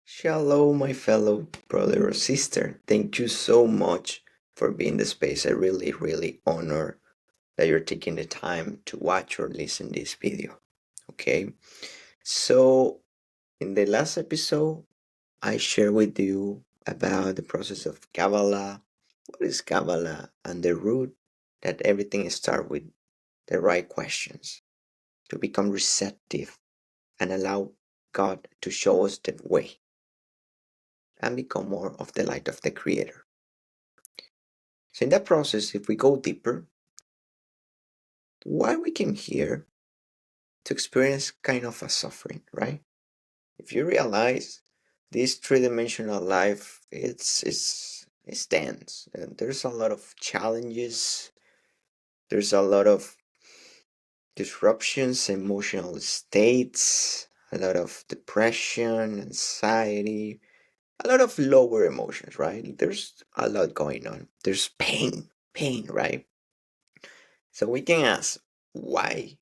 Shalom, my fellow brother or sister. Thank you so much for being the space. I really honor that you're taking the time to watch or listen this video. Okay, so in the last episode, I shared with you about the process of Kabbalah. What is Kabbalah and the root that everything starts with the right questions to become receptive and allow God to show us the way and become more of the light of the Creator. So in that process, if we go deeper, why we came here to experience kind of a suffering, right? If you realize this three-dimensional life, it's dense, and there's a lot of challenges. There's a lot of disruptions, emotional states, a lot of depression, anxiety, a lot of lower emotions, right? There's a lot going on. There's pain, right? So we can ask, why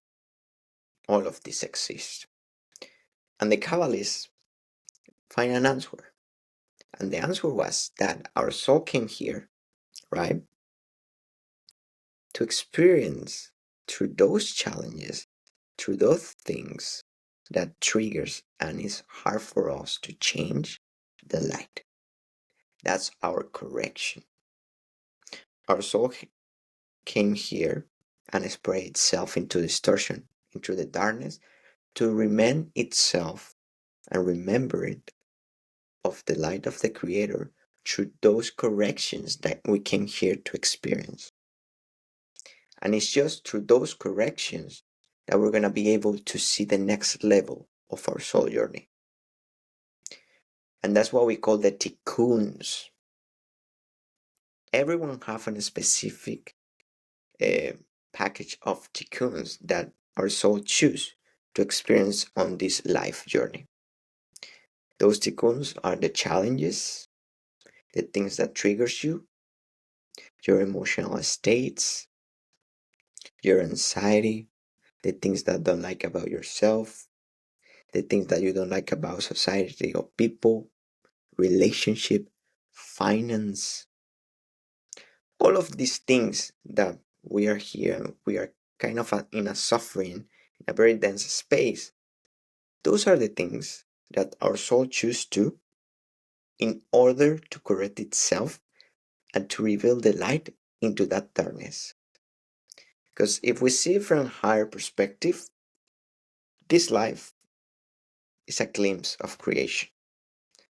all of this exists? And the Kabbalists find an answer. And the answer was that our soul came here, right, to experience through those challenges, through those things that triggers and it's hard for us to change the light. That's our correction. Our soul came here and spread itself into distortion, into the darkness, to remain itself and remember it of the light of the Creator through those corrections that we came here to experience. And it's just through those corrections that we're going to be able to see the next level of our soul journey. And that's what we call the Tikkuns. Everyone have a specific package of Tikkuns that our soul choose to experience on this life journey. Those Tikkuns are the challenges, the things that triggers you, your emotional states, your anxiety, the things that don't like about yourself, the things that you don't like about society or people, relationship, finance, all of these things that we are here, we are kind of in a suffering, in a very dense space. Those are the things that our soul chooses to in order to correct itself and to reveal the light into that darkness. Because if we see from a higher perspective, this life is a glimpse of creation.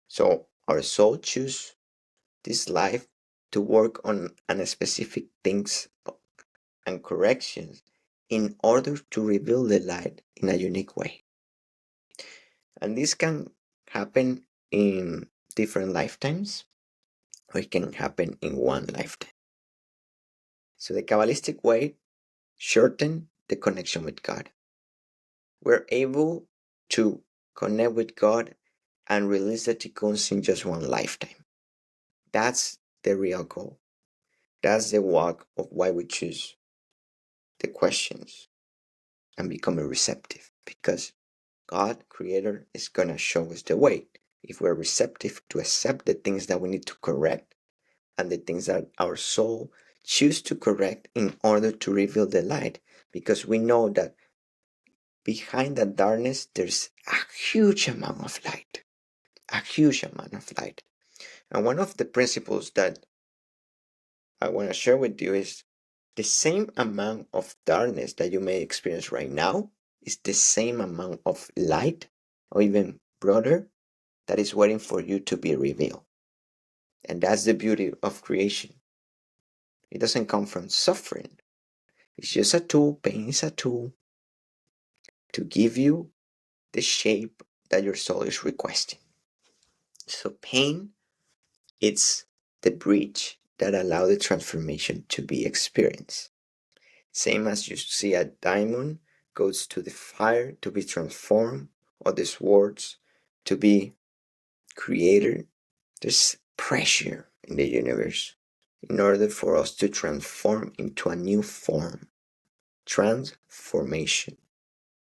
So our soul chooses this life to work on specific things and corrections in order to reveal the light in a unique way. And this can happen in different lifetimes, or it can happen in one lifetime. So the Kabbalistic way shorten the connection with God. We're able to connect with God and release the Tikkuns in just one lifetime. That's the real goal. That's the walk of why we choose the questions and become receptive, because God, Creator, is going to show us the way. If we're receptive to accept the things that we need to correct and the things that our soul choose to correct in order to reveal the light, because we know that behind that darkness, there's a huge amount of light, a huge amount of light. And one of the principles that I want to share with you is the same amount of darkness that you may experience right now is the same amount of light, or even broader, that is waiting for you to be revealed. And that's the beauty of creation. It doesn't come from suffering. It's just a tool. Pain is a tool to give you the shape that your soul is requesting. So pain, it's the bridge that allows the transformation to be experienced. Same as you see a diamond goes to the fire to be transformed, or the swords to be created. There's pressure in the universe in order for us to transform into a new form. Transformation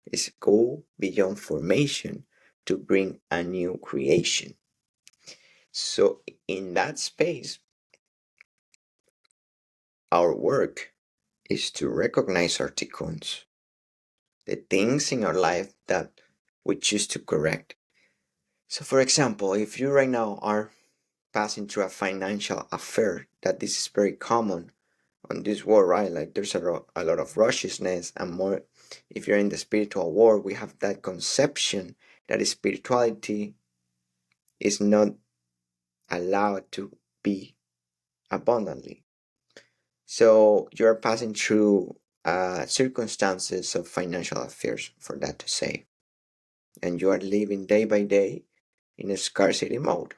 is go beyond formation to bring a new creation. So in that space, our work is to recognize our tikkuns, the things in our life that we choose to correct. So for example, if you right now are passing through a financial affair, that this is very common on this world, right? Like there's a lot of rushishness and more. If you're in the spiritual world, we have that conception that spirituality is not allowed to be abundantly. So you're passing through circumstances of financial affairs, for that to say, and you are living day by day in a scarcity mode.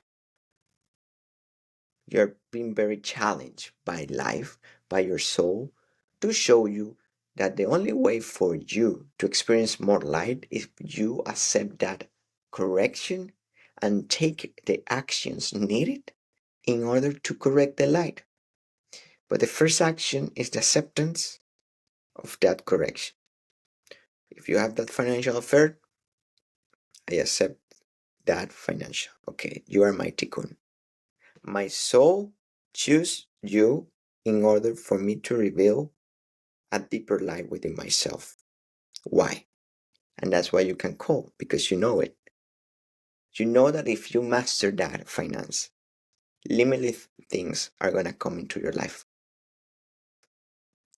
You're being very challenged by life, by your soul, to show you that the only way for you to experience more light is you accept that correction and take the actions needed in order to correct the light. But the first action is the acceptance of that correction. If you have that financial affair, I accept that financial. Okay, you are my tikkun. My soul choose you in order for me to reveal a deeper light within myself. Why? And that's why you can call, because you know it. You know that if you master that finance, limitless things are going to come into your life.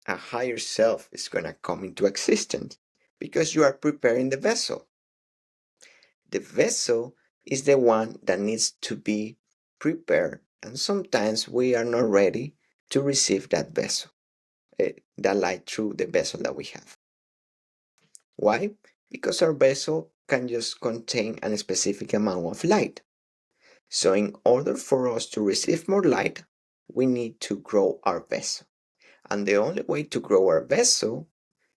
A higher self is going to come into existence because you are preparing the vessel. The vessel is the one that needs to be prepared, and sometimes we are not ready to receive that vessel, that light through the vessel that we have. Why? Because our vessel can just contain a specific amount of light. So in order for us to receive more light, we need to grow our vessel. And the only way to grow our vessel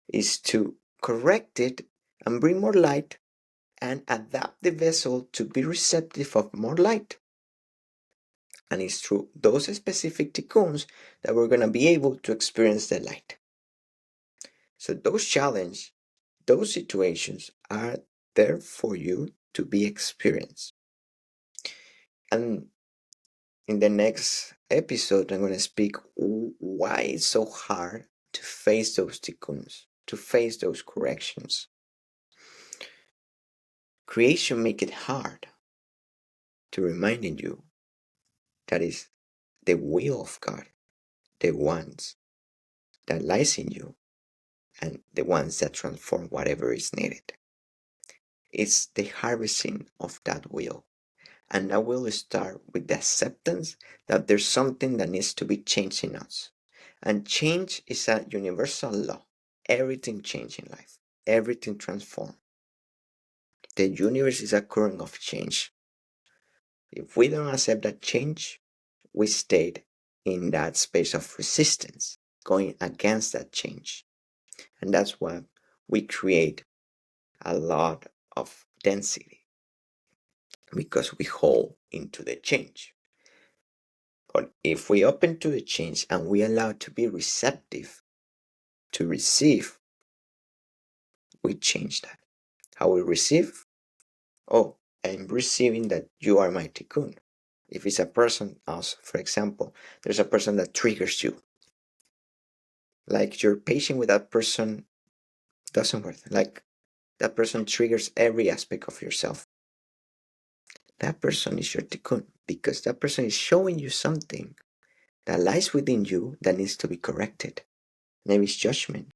is to correct it and bring more light and adapt the vessel to be receptive of more light. And it's through those specific tikkuns that we're going to be able to experience the light. So those challenges, those situations are there for you to be experienced. And in the next episode, I'm going to speak why it's so hard to face those tikkuns, to face those corrections. Creation make it hard to reminding you that is the will of God, the ones that lies in you, and the ones that transform whatever is needed. It's the harvesting of that will. And that will start with the acceptance that there's something that needs to be changed in us. And change is a universal law. Everything changes in life. Everything transforms. The universe is a current of change. If we don't accept that change, we stayed in that space of resistance, going against that change. And that's why we create a lot of density, because we hold into the change. But if we open to the change and we allow to be receptive, to receive, we change that. How we receive? Oh, I'm receiving that you are my tikkun. If it's a person, also, for example, there's a person that triggers you. Like you're patient with that person doesn't work. Like that person triggers every aspect of yourself. That person is your tikkun because that person is showing you something that lies within you that needs to be corrected. Maybe it's judgment.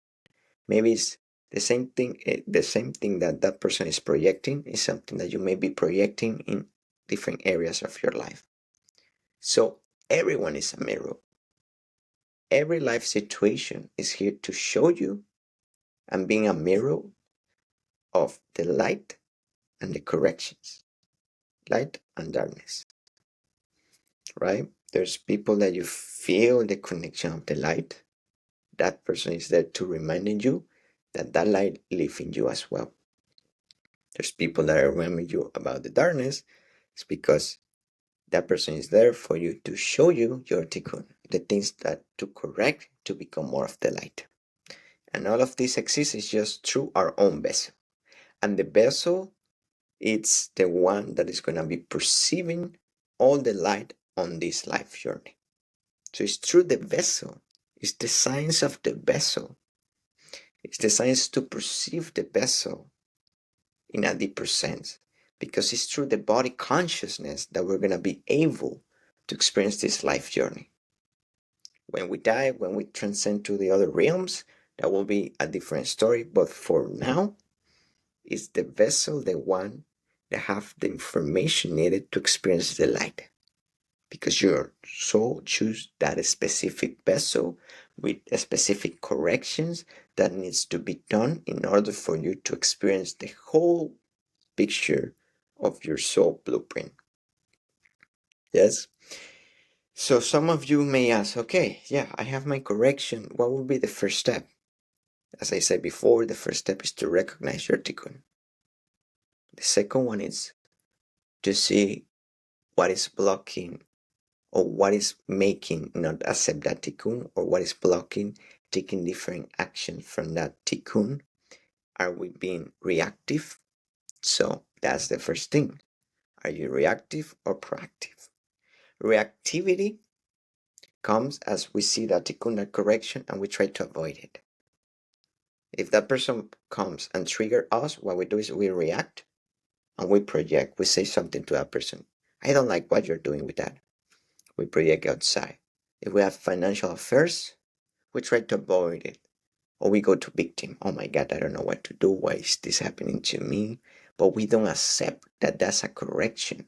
Maybe it's the same thing. The same thing that that person is projecting is something that you may be projecting in different areas of your life. So everyone is a mirror. Every life situation is here to show you and being a mirror of the light and the corrections, light and darkness. Right? There's people that you feel the connection of the light. That person is there to remind you that that light lives in you as well. There's people that remind you about the darkness. It's because that person is there for you to show you your tikkun, the things that to correct to become more of the light. And all of this exists is just through our own vessel. And the vessel, it's the one that is going to be perceiving all the light on this life journey. So it's through the vessel. It's the science of the vessel. It's the science to perceive the vessel in a deeper sense. Because it's through the body consciousness that we're going to be able to experience this life journey. When we die, when we transcend to the other realms, that will be a different story. But for now, it's the vessel, the one that have the information needed to experience the light. Because your soul choose that specific vessel with specific corrections that needs to be done in order for you to experience the whole picture of your soul blueprint. Yes? So some of you may ask, okay, yeah, I have my correction. What will be the first step? As I said before, the first step is to recognize your tikkun. The second one is to see what is blocking or what is making not accept that tikkun, or what is blocking taking different action from that tikkun. Are we being reactive? So that's the first thing. Are you reactive or proactive? Reactivity comes as we see that tikkun, that correction, and we try to avoid it. If that person comes and triggers us, what we do is we react and we project. We say something to that person. I don't like what you're doing with that. We project outside. If we have financial affairs, we try to avoid it. Or we go to victim. Oh my God, I don't know what to do. Why is this happening to me? But we don't accept that that's a correction.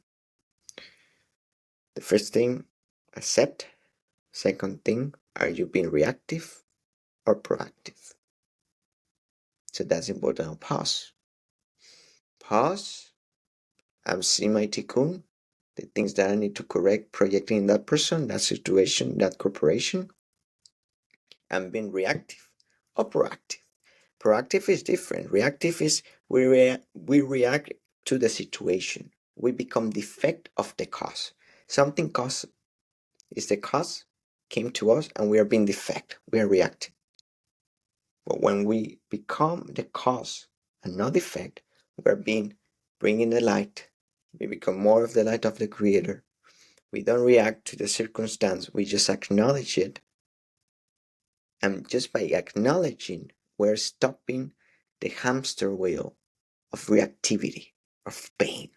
The first thing, accept. Second thing, are you being reactive or proactive? So that's important. Pause. Pause. I'm seeing my tikkun, the things that I need to correct, projecting in that person, that situation, that corporation. I'm being reactive or proactive. Proactive is different. Reactive is we react to the situation. We become the effect of the cause. Something cause is the cause, came to us, and we are being the effect. We are reacting. But when we become the cause and not the effect, we are bringing the light. We become more of the light of the Creator. We don't react to the circumstance. We just acknowledge it. And just by acknowledging, we're stopping the hamster wheel of reactivity, of pain.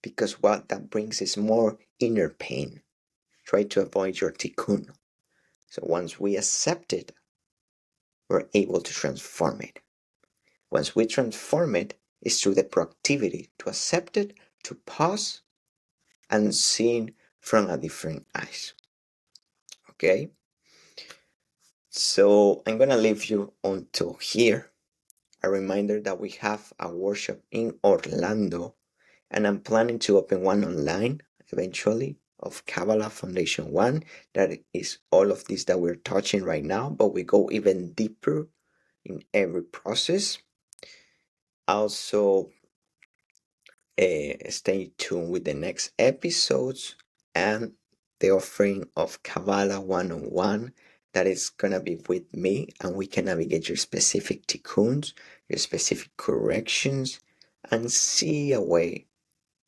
Because what that brings is more inner pain. Try to avoid your tikkun. So once we accept it, we're able to transform it. Once we transform it, it's through the proactivity to accept it, to pause, and see from a different eyes. Okay? So I'm gonna leave you until here. A reminder that we have a workshop in Orlando, and I'm planning to open one online eventually of Kabbalah Foundation 1. That is all of this that we're touching right now, but we go even deeper in every process. Also, stay tuned with the next episodes and the offering of Kabbalah 101 that is gonna be with me, and we can navigate your specific tikkuns, your specific corrections, and see a way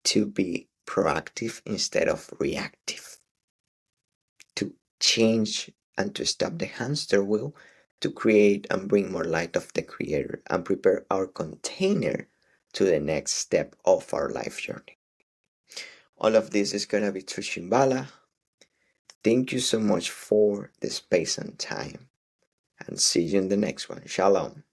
to be proactive instead of reactive, to change and to stop the hamster wheel, to create and bring more light of the Creator and prepare our container to the next step of our life journey. All of this is going to be through Shambhala. Thank you so much for the space and time, and see you in the next one. Shalom.